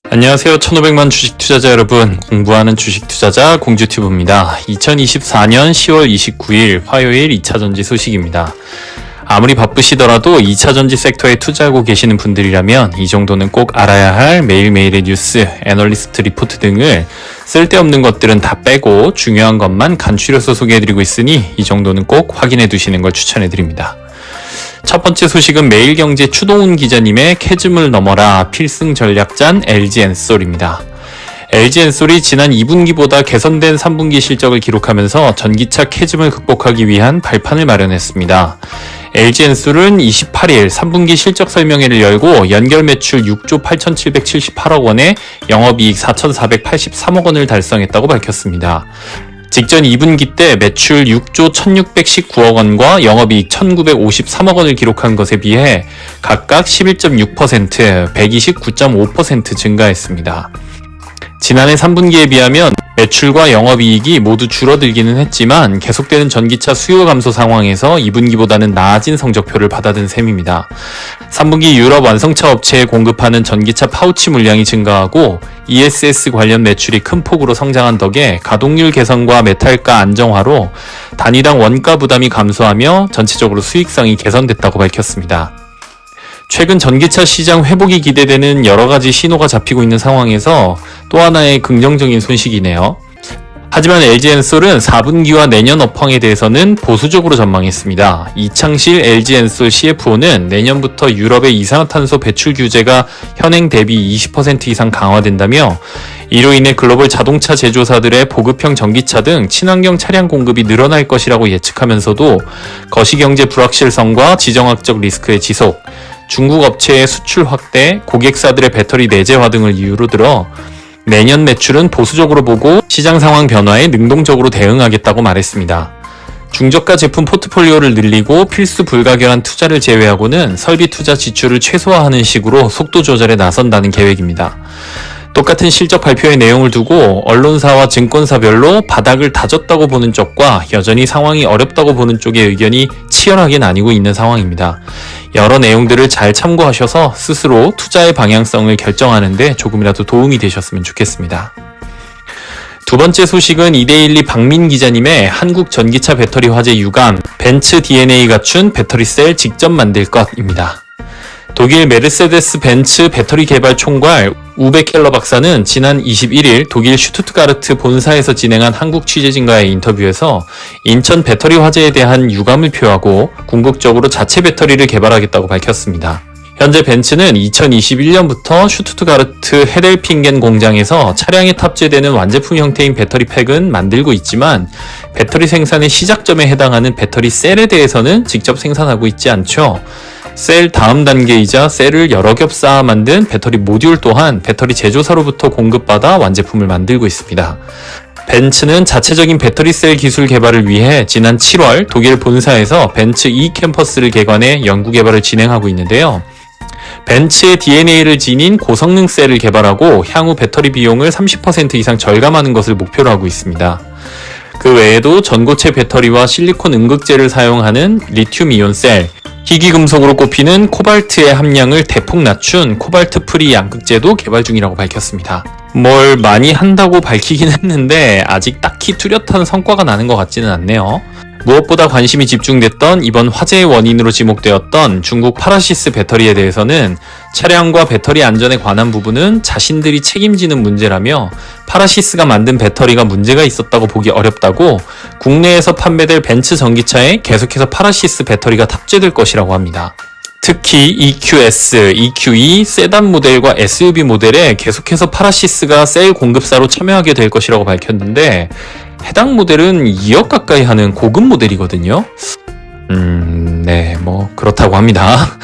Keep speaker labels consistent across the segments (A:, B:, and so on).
A: 안녕하세요. 1500만 주식 투자자 여러분, 공부하는 주식 투자자 공주튜브입니다. 2024년 10월 29일 화요일 2차전지 소식입니다. 아무리 바쁘시더라도 2차전지 섹터에 투자하고 계시는 분들이라면 이 정도는 꼭 알아야 할 매일매일의 뉴스, 애널리스트 리포트 등을 쓸데없는 것들은 다 빼고 중요한 것만 간추려서 소개해드리고 있으니 이 정도는 꼭 확인해 두시는 걸 추천해드립니다. 첫 번째 소식은 매일경제 추동훈 기자님의 캐즘을 넘어라 필승 전략잔 LG엔솔입니다. LG엔솔이 지난 2분기보다 개선된 3분기 실적을 기록하면서 전기차 캐즘을 극복하기 위한 발판을 마련했습니다. LG엔솔은 28일 3분기 실적 설명회를 열고 연결 매출 6조 8,778억 원에 영업이익 4,483억 원을 달성했다고 밝혔습니다. 직전 2분기 때 매출 6조 1,619억 원과 영업이익 1,953억 원을 기록한 것에 비해 각각 11.6%, 129.5% 증가했습니다. 지난해 3분기에 비하면 매출과 영업이익이 모두 줄어들기는 했지만 계속되는 전기차 수요 감소 상황에서 2분기보다는 나아진 성적표를 받아든 셈입니다. 3분기 유럽 완성차 업체에 공급하는 전기차 파우치 물량이 증가하고 ESS 관련 매출이 큰 폭으로 성장한 덕에 가동률 개선과 메탈가 안정화로 단위당 원가 부담이 감소하며 전체적으로 수익성이 개선됐다고 밝혔습니다. 최근 전기차 시장 회복이 기대되는 여러가지 신호가 잡히고 있는 상황에서 또 하나의 긍정적인 소식이네요. 하지만 LG엔솔은 4분기와 내년 업황에 대해서는 보수적으로 전망했습니다. 이창실 LG엔솔 CFO는 내년부터 유럽의 이산화탄소 배출 규제가 현행 대비 20% 이상 강화된다며 이로 인해 글로벌 자동차 제조사들의 보급형 전기차 등 친환경 차량 공급이 늘어날 것이라고 예측하면서도 거시경제 불확실성과 지정학적 리스크의 지속, 중국 업체의 수출 확대, 고객사들의 배터리 내재화 등을 이유로 들어 내년 매출은 보수적으로 보고 시장 상황 변화에 능동적으로 대응하겠다고 말했습니다. 중저가 제품 포트폴리오를 늘리고 필수 불가결한 투자를 제외하고는 설비 투자 지출을 최소화하는 식으로 속도 조절에 나선다는 계획입니다. 똑같은 실적 발표의 내용을 두고 언론사와 증권사별로 바닥을 다졌다고 보는 쪽과 여전히 상황이 어렵다고 보는 쪽의 의견이 치열하게 나뉘고 있는 상황입니다. 여러 내용들을 잘 참고하셔서 스스로 투자의 방향성을 결정하는 데 조금이라도 도움이 되셨으면 좋겠습니다. 두 번째 소식은 이데일리 박민 기자님의 한국 전기차 배터리 화재 유감, 벤츠 DNA 갖춘 배터리 셀 직접 만들 것입니다. 독일 메르세데스 벤츠 배터리 개발 총괄 우베 켈러 박사는 지난 21일 독일 슈투트가르트 본사에서 진행한 한국 취재진과의 인터뷰에서 인천 배터리 화재에 대한 유감을 표하고 궁극적으로 자체 배터리를 개발하겠다고 밝혔습니다. 현재 벤츠는 2021년부터 슈투트가르트 헤델핑겐 공장에서 차량에 탑재되는 완제품 형태인 배터리 팩은 만들고 있지만 배터리 생산의 시작점에 해당하는 배터리 셀에 대해서는 직접 생산하고 있지 않죠. 셀 다음 단계이자 셀을 여러 겹 쌓아 만든 배터리 모듈 또한 배터리 제조사로부터 공급받아 완제품을 만들고 있습니다. 벤츠는 자체적인 배터리 셀 기술 개발을 위해 지난 7월 독일 본사에서 벤츠 E 캠퍼스를 개관해 연구 개발을 진행하고 있는데요. 벤츠의 DNA를 지닌 고성능 셀을 개발하고 향후 배터리 비용을 30% 이상 절감하는 것을 목표로 하고 있습니다. 그 외에도 전고체 배터리와 실리콘 음극재를 사용하는 리튬 이온 셀, 희귀금속으로 꼽히는 코발트의 함량을 대폭 낮춘 코발트 프리 양극재도 개발 중이라고 밝혔습니다. 뭘 많이 한다고 밝히긴 했는데 아직 딱히 뚜렷한 성과가 나는 것 같지는 않네요. 무엇보다 관심이 집중됐던 이번 화재의 원인으로 지목되었던 중국 파라시스 배터리에 대해서는 차량과 배터리 안전에 관한 부분은 자신들이 책임지는 문제라며 파라시스가 만든 배터리가 문제가 있었다고 보기 어렵다고 국내에서 판매될 벤츠 전기차에 계속해서 파라시스 배터리가 탑재될 것이라고 합니다. 특히 EQS, EQE, 세단 모델과 SUV 모델에 계속해서 파라시스가 셀 공급사로 참여하게 될 것이라고 밝혔는데 해당 모델은 2억 가까이 하는 고급 모델이거든요. 네, 그렇다고 합니다.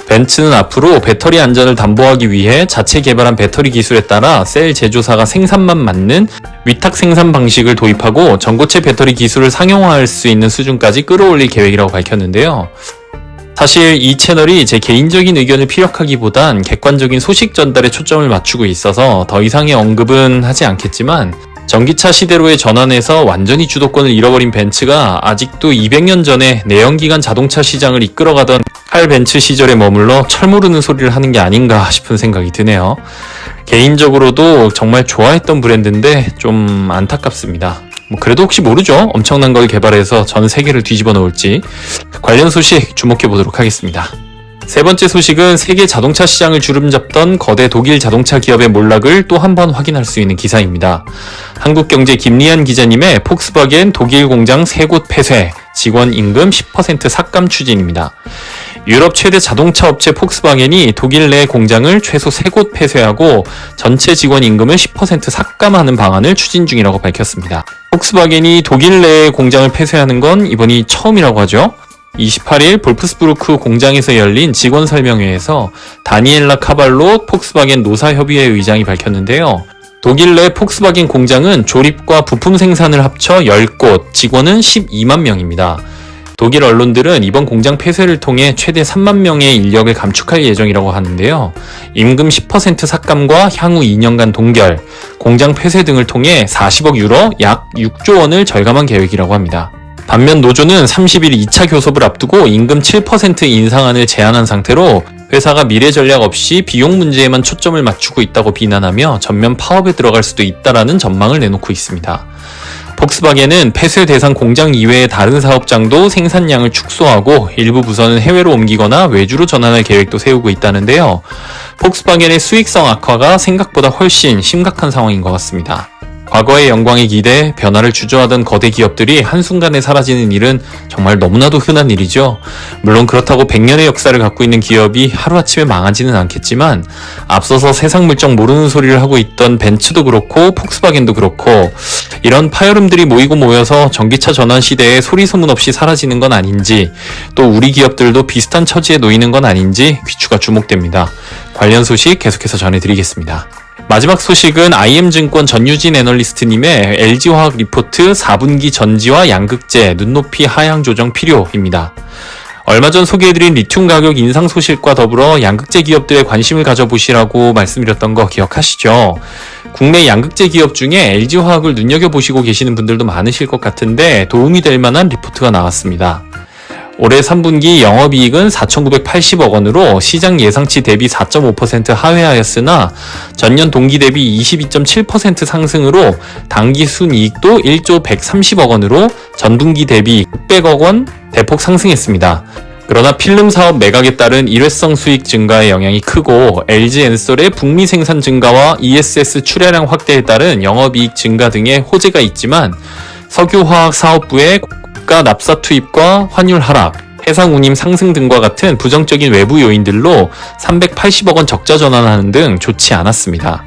A: 벤츠는 앞으로 배터리 안전을 담보하기 위해 자체 개발한 배터리 기술에 따라 셀 제조사가 생산만 맡는 위탁 생산 방식을 도입하고 전고체 배터리 기술을 상용화할 수 있는 수준까지 끌어올릴 계획이라고 밝혔는데요. 사실 이 채널이 제 개인적인 의견을 피력하기보단 객관적인 소식 전달에 초점을 맞추고 있어서 더 이상의 언급은 하지 않겠지만 전기차 시대로의 전환에서 완전히 주도권을 잃어버린 벤츠가 아직도 200년 전에 내연기관 자동차 시장을 이끌어가던 칼 벤츠 시절에 머물러 철모르는 소리를 하는 게 아닌가 싶은 생각이 드네요. 개인적으로도 정말 좋아했던 브랜드인데 좀 안타깝습니다. 그래도 혹시 모르죠. 엄청난 걸 개발해서 전 세계를 뒤집어 놓을지. 관련 소식 주목해 보도록 하겠습니다. 세 번째 소식은 세계 자동차 시장을 주름잡던 거대 독일 자동차 기업의 몰락을 또 한 번 확인할 수 있는 기사입니다. 한국경제 김리안 기자님의 폭스바겐 독일 공장 3곳 폐쇄, 직원 임금 10% 삭감 추진입니다. 유럽 최대 자동차 업체 폭스바겐이 독일 내 공장을 최소 3곳 폐쇄하고 전체 직원 임금을 10% 삭감하는 방안을 추진 중이라고 밝혔습니다. 폭스바겐이 독일 내 공장을 폐쇄하는 건 이번이 처음이라고 하죠. 28일 볼프스부르크 공장에서 열린 직원 설명회에서 다니엘라 카발로 폭스바겐 노사협의회 의장이 밝혔는데요. 독일 내 폭스바겐 공장은 조립과 부품 생산을 합쳐 10곳, 직원은 12만 명입니다. 독일 언론들은 이번 공장 폐쇄를 통해 최대 3만 명의 인력을 감축할 예정이라고 하는데요. 임금 10% 삭감과 향후 2년간 동결, 공장 폐쇄 등을 통해 40억 유로, 약 6조 원을 절감한 계획이라고 합니다. 반면 노조는 30일 2차 교섭을 앞두고 임금 7% 인상안을 제안한 상태로 회사가 미래 전략 없이 비용 문제에만 초점을 맞추고 있다고 비난하며 전면 파업에 들어갈 수도 있다라는 전망을 내놓고 있습니다. 폭스바겐은 폐쇄 대상 공장 이외의 다른 사업장도 생산량을 축소하고 일부 부서는 해외로 옮기거나 외주로 전환할 계획도 세우고 있다는데요. 폭스바겐의 수익성 악화가 생각보다 훨씬 심각한 상황인 것 같습니다. 과거의 영광에 기대 변화를 주저하던 거대 기업들이 한순간에 사라지는 일은 정말 너무나도 흔한 일이죠. 물론 그렇다고 100년의 역사를 갖고 있는 기업이 하루아침에 망하지는 않겠지만 앞서서 세상 물정 모르는 소리를 하고 있던 벤츠도 그렇고 폭스바겐도 그렇고 이런 파열음들이 모이고 모여서 전기차 전환 시대에 소리 소문 없이 사라지는 건 아닌지, 또 우리 기업들도 비슷한 처지에 놓이는 건 아닌지 귀추가 주목됩니다. 관련 소식 계속해서 전해드리겠습니다. 마지막 소식은 IM증권 전유진 애널리스트님의 LG화학 리포트 4분기 전지와 양극재 눈높이 하향 조정 필요입니다. 얼마 전 소개해드린 리튬 가격 인상 소식과 더불어 양극재 기업들의 관심을 가져보시라고 말씀드렸던 거 기억하시죠? 국내 양극재 기업 중에 LG화학을 눈여겨보시고 계시는 분들도 많으실 것 같은데 도움이 될 만한 리포트가 나왔습니다. 올해 3분기 영업이익은 4,980억 원으로 시장 예상치 대비 4.5% 하회하였으나 전년 동기 대비 22.7% 상승으로 당기 순이익도 1조 130억 원으로 전분기 대비 600억 원 대폭 상승했습니다. 그러나 필름 사업 매각에 따른 일회성 수익 증가의 영향이 크고 LG엔솔의 북미 생산 증가와 ESS 출하량 확대에 따른 영업이익 증가 등의 호재가 있지만 석유화학 사업부의 고가 납사 투입과 환율 하락, 해상 운임 상승 등과 같은 부정적인 외부 요인들로 380억 원 적자 전환하는 등 좋지 않았습니다.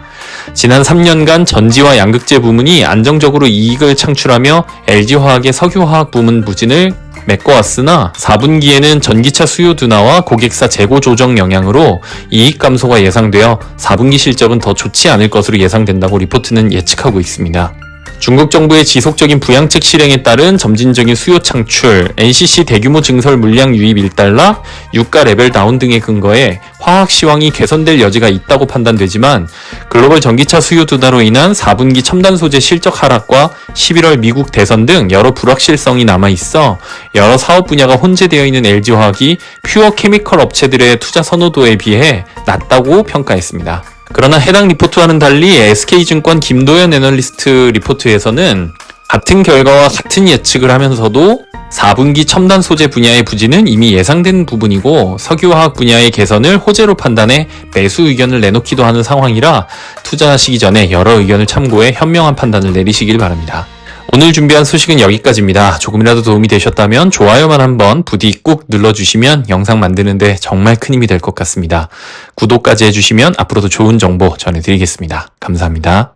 A: 지난 3년간 전지와 양극재 부문이 안정적으로 이익을 창출하며 LG화학의 석유화학 부문 부진을 메꿔왔으나 4분기에는 전기차 수요 둔화와 고객사 재고 조정 영향으로 이익 감소가 예상되어 4분기 실적은 더 좋지 않을 것으로 예상된다고 리포트는 예측하고 있습니다. 중국 정부의 지속적인 부양책 실행에 따른 점진적인 수요 창출, NCC 대규모 증설 물량 유입 일단락, 유가 레벨 다운 등의 근거에 화학 시황이 개선될 여지가 있다고 판단되지만 글로벌 전기차 수요 둔화로 인한 4분기 첨단 소재 실적 하락과 11월 미국 대선 등 여러 불확실성이 남아있어 여러 사업 분야가 혼재되어 있는 LG화학이 퓨어 케미컬 업체들의 투자 선호도에 비해 낮다고 평가했습니다. 그러나 해당 리포트와는 달리 SK증권 김도연 애널리스트 리포트에서는 같은 결과와 같은 예측을 하면서도 4분기 첨단 소재 분야의 부진은 이미 예상된 부분이고 석유화학 분야의 개선을 호재로 판단해 매수 의견을 내놓기도 하는 상황이라 투자하시기 전에 여러 의견을 참고해 현명한 판단을 내리시길 바랍니다. 오늘 준비한 소식은 여기까지입니다. 조금이라도 도움이 되셨다면 좋아요만 한번 부디 꾹 눌러주시면 영상 만드는데 정말 큰 힘이 될 것 같습니다. 구독까지 해주시면 앞으로도 좋은 정보 전해드리겠습니다. 감사합니다.